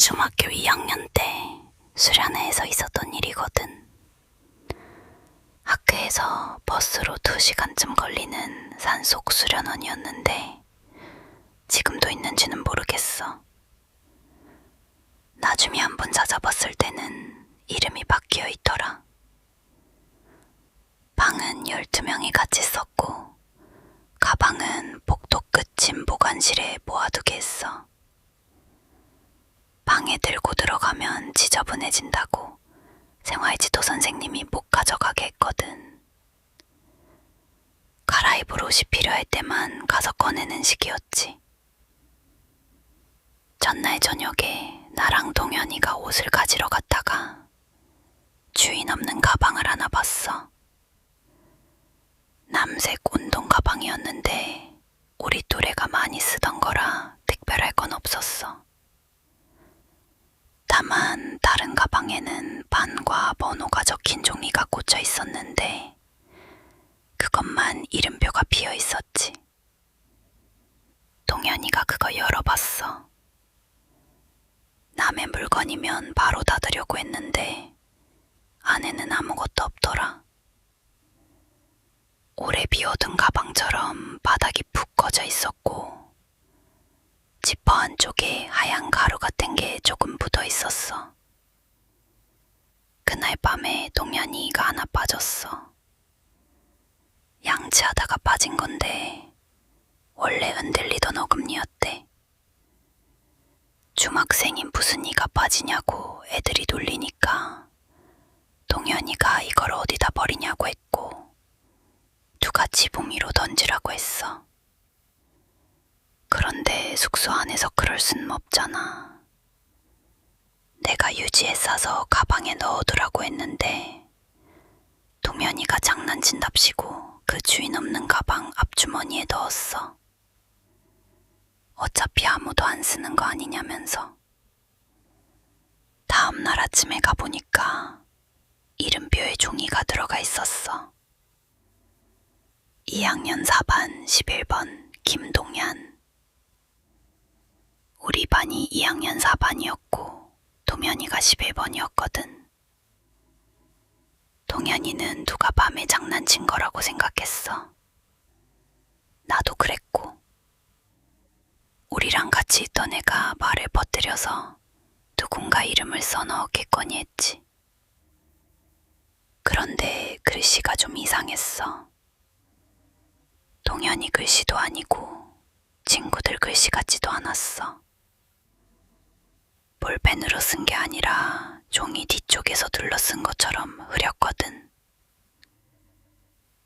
중학교 2학년 때 수련회에서 있었던 일이거든. 학교에서 버스로 2시간쯤 걸리는 산속 수련원이었는데 지금도 있는지는 모르겠어. 나중에 한번 찾아봤을 때는 이름이 바뀌어 있더라. 방은 12명이 같이 썼고 가방은 복도 끝인 보관실에 모아두게 했어. 방에 들고 들어가면 지저분해진다고 생활지도 선생님이 못 가져가게 했거든. 갈아입을 옷이 필요할 때만 가서 꺼내는 식이었지. 전날 저녁에 나랑 동현이가 옷을 가지러 갔다가 주인 없는 가방을 하나 봤어. 남색 운동 가방이었는데 우리 또래가 많이 쓰던 거라 특별할 건 없었어. 다만 다른 가방에는 반과 번호가 적힌 종이가 꽂혀 있었는데 그것만 이름표가 비어 있었지. 동현이가 그거 열어봤어. 남의 물건이면 바로 닫으려고 했는데 안에는 아무것도 없더라. 오래 비워둔 가방처럼 바닥이 푹 꺼져 있었고 지퍼 안쪽에 하얀 가루 같은 게 조금 묻어 있었어. 그날 밤에 동현이가 하나 빠졌어. 양치하다가 빠진 건데 원래 흔들리던 어금니였대. 중학생이 무슨 이가 빠지냐고 애들이 놀리니까 동현이가 이걸 어디다 버리냐고 했고 누가 지붕 위로 던지라고 했어. 그런데 숙소 안에서 그럴 순 없잖아. 내가 유지에 싸서 가방에 넣어두라고 했는데 동현이가 장난친답시고 그 주인 없는 가방 앞주머니에 넣었어. 어차피 아무도 안 쓰는 거 아니냐면서. 다음 날 아침에 가보니까 이름표에 종이가 들어가 있었어. 2학년 4반 11번 김동현. 우리 반이 2학년 4반이었고 동현이가 11번이었거든. 동현이는 누가 밤에 장난친 거라고 생각했어. 나도 그랬고. 우리랑 같이 있던 애가 말을 퍼뜨려서 누군가 이름을 써넣었겠거니 했지. 그런데 글씨가 좀 이상했어. 동현이 글씨도 아니고 친구들 글씨 같지도 않았어. 볼펜으로 쓴 게 아니라 종이 뒤쪽에서 둘러 쓴 것처럼 흐렸거든.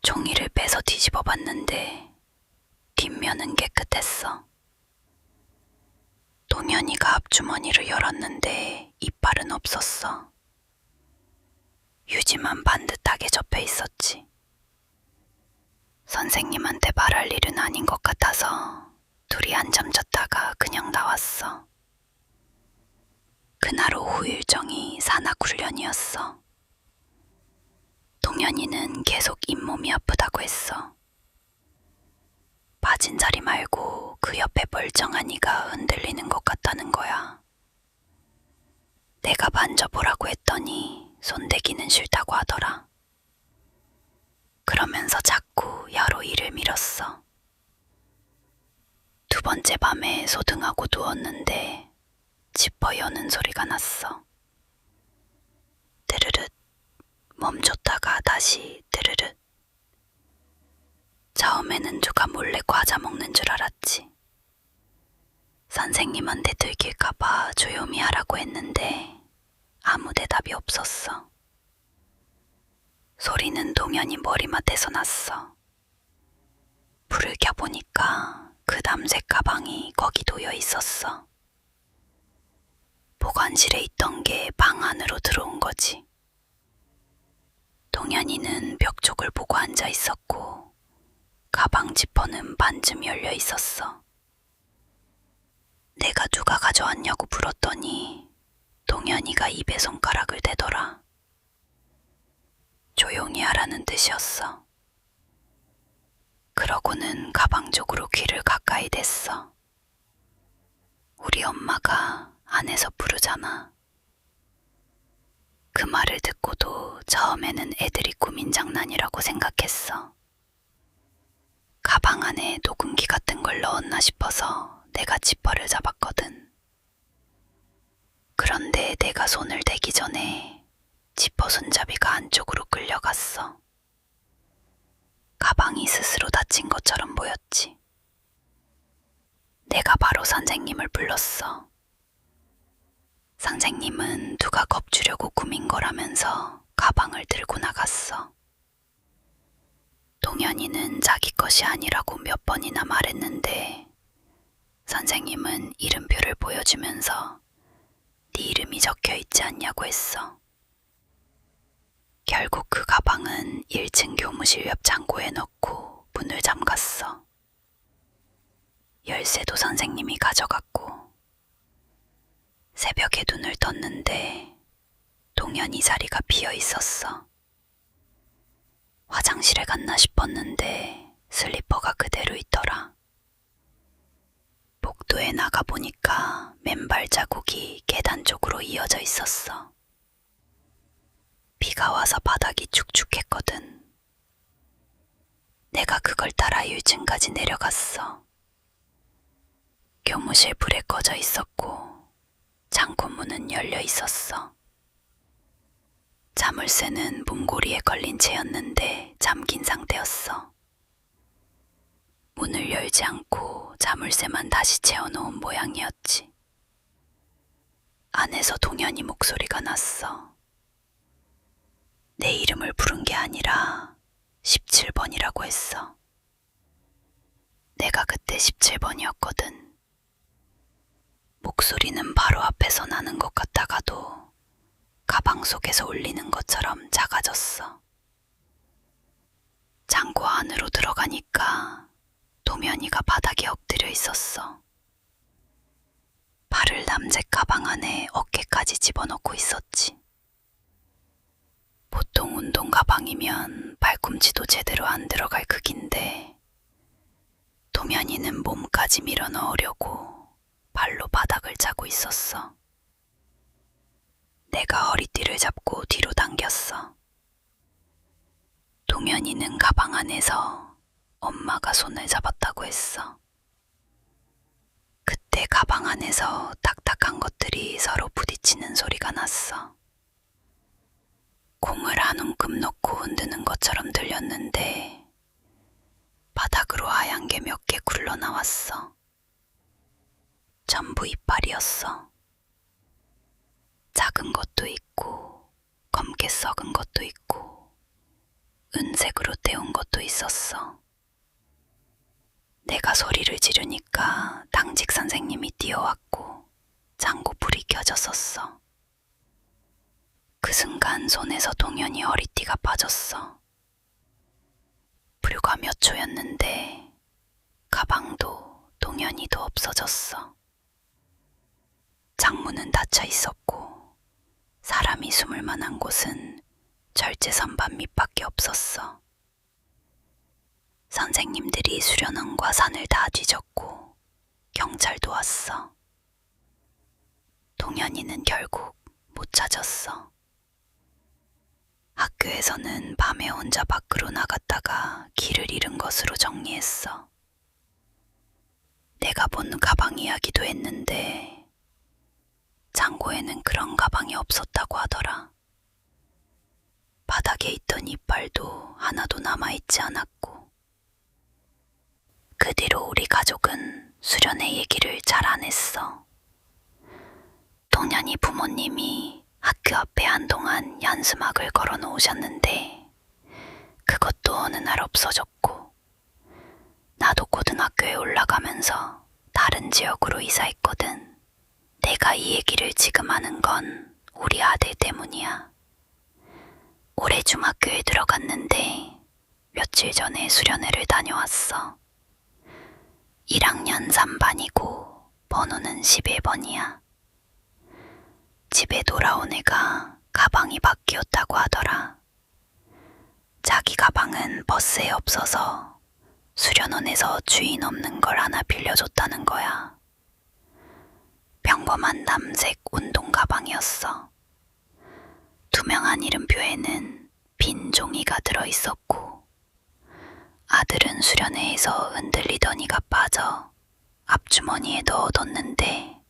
종이를 빼서 뒤집어 봤는데 뒷면은 깨끗했어. 동현이가 앞주머니를 열었는데 이빨은 없었어. 유지만 반듯하게 접혀 있었지. 선생님한테 말할 일은 아닌 것 같아서 둘이 한참 졌다가 그냥 나왔어. 그날 오후 일정이 산악훈련이었어. 동현이는 계속 잇몸이 아프다고 했어. 빠진 자리 말고 그 옆에 멀쩡한 이가 흔들리는 것 같다는 거야. 내가 만져보라고 했더니 손대기는 싫다고 하더라. 그러면서 자꾸 야로 이를 밀었어. 2번째 밤에 소등하고 누웠는데 지퍼 여는 소리가 났어. 드르륵. 멈췄다가 다시 드르륵. 처음에는 누가 몰래 과자 먹는 줄 알았지. 선생님한테 들킬까봐 조용히 하라고 했는데 아무 대답이 없었어. 소리는 동현이 머리맡에서 났어. 불을 켜보니까 그 남색 가방이 거기 놓여 있었어. 보관실에 있던 게 방 안으로 들어온 거지. 동현이는 벽 쪽을 보고 앉아 있었고 가방 지퍼는 반쯤 열려 있었어. 내가 누가 가져왔냐고 물었더니 동현이가 입에 손가락을 대더라. 조용히 하라는 뜻이었어. 그러고는 가방 쪽으로 귀를 가까이 댔어. 우리 엄마가 안에서 부르잖아. 그 말을 듣고도 처음에는 애들이 꾸민 장난이라고 생각했어. 가방 안에 녹음기 같은 걸 넣었나 싶어서 내가 지퍼를 잡았거든. 그런데 내가 손을 대기 전에 지퍼 손잡이가 안쪽으로 끌려갔어. 가방이 스스로 닫힌 것처럼 보였지. 내가 바로 선생님을 불렀어. 선생님은 누가 겁주려고 꾸민 거라면서 가방을 들고 나갔어. 동현이는 자기 것이 아니라고 몇 번이나 말했는데 선생님은 이름표를 보여주면서 네 이름이 적혀 있지 않냐고 했어. 결국 그 가방은 1층 교무실 옆 창고에 넣고 문을 잠갔어. 열쇠도 선생님이 가져갔고 새벽에 눈을 떴는데 동현이 자리가 비어 있었어. 화장실에 갔나 싶었는데 슬리퍼가 그대로 있더라. 복도에 나가보니까 맨발 자국이 계단 쪽으로 이어져 있었어. 비가 와서 바닥이 축축했거든. 내가 그걸 따라 1층까지 내려갔어. 교무실 불에 꺼져 있었고 창고 문은 열려 있었어. 자물쇠는 문고리에 걸린 채였는데 잠긴 상태였어. 문을 열지 않고 자물쇠만 다시 채워놓은 모양이었지. 안에서 동현이 목소리가 났어. 내 이름을 부른 게 아니라 17번이라고 했어. 내가 그때 17번이었거든. 목소리는 바로 앞에서 나는 것 같다가도 가방 속에서 울리는 것처럼 작아졌어. 창고 안으로 들어가니까 동현이가 바닥에 엎드려 있었어. 발을 남색 가방 안에 어깨까지 집어넣고 있었지. 보통 운동 가방이면 발꿈치도 제대로 안 들어갈 크기인데 동현이는 몸까지 밀어 넣으려고 발로 바닥을 차고 있었어. 내가 허리띠를 잡고 뒤로 당겼어. 동현이는 가방 안에서 엄마가 손을 잡았다고 했어. 그때 가방 안에서 딱딱한 것들이 서로 부딪히는 소리가 났어. 공을 한 움큼 넣고 흔드는 것처럼 들렸는데 바닥으로 하얀 게 몇 개 굴러 나왔어. 전부 이빨이었어. 작은 것도 있고 검게 썩은 것도 있고 은색으로 때운 것도 있었어. 내가 소리를 지르니까 당직 선생님이 뛰어왔고 창고 불이 켜졌었어. 그 순간 손에서 동현이 허리띠가 빠졌어. 불과 몇 초였는데 가방도 동현이도 없어졌어. 창문은 닫혀 있었고 사람이 숨을 만한 곳은 절제 선반 밑밖에 없었어. 선생님들이 수련원과 산을 다 뒤졌고 경찰도 왔어. 동현이는 결국 못 찾았어. 학교에서는 밤에 혼자 밖으로 나갔다가 길을 잃은 것으로 정리했어. 내가 본 가방 이야기도 했는데 창고에는 그런 가방이 없었다고 하더라. 바닥에 있던 이빨도 하나도 남아있지 않았고. 그 뒤로 우리 가족은 수련회 얘기를 잘 안 했어. 동현이 부모님이 학교 앞에 한동안 연수막을 걸어 놓으셨는데 그것도 어느 날 없어졌고 나도 고등학교에 올라가면서 다른 지역으로 이사했거든. 내가 이 얘기를 지금 하는 건 우리 아들 때문이야. 올해 중학교에 들어갔는데 며칠 전에 수련회를 다녀왔어. 1학년 3반이고 번호는 11번이야. 집에 돌아온 애가 가방이 바뀌었다고 하더라. 자기 가방은 버스에 없어서 수련원에서 주인 없는 걸 하나 빌려줬다는 거야. 평범한 남색 운동 가방이었어. 투명한 이름표에는 빈 종이가 들어있었고, 아들은 수련회에서 흔들리던 이가 빠져 앞주머니에 넣어뒀는데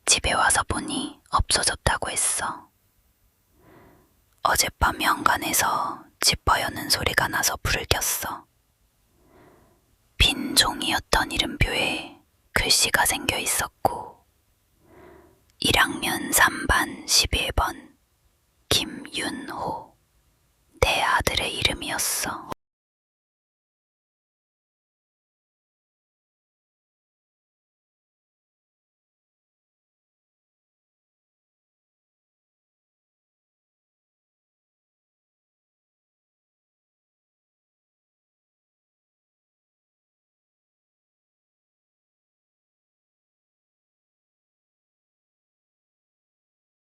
집에 와서 보니 없어졌다고 했어. 어젯밤 현관에서 지퍼 여는 소리가 나서 불을 켰어. 빈 종이였던 이름표에 글씨가 생겨 있었고 1학년 3반 11번 김윤호, 내 아들의 이름이었어.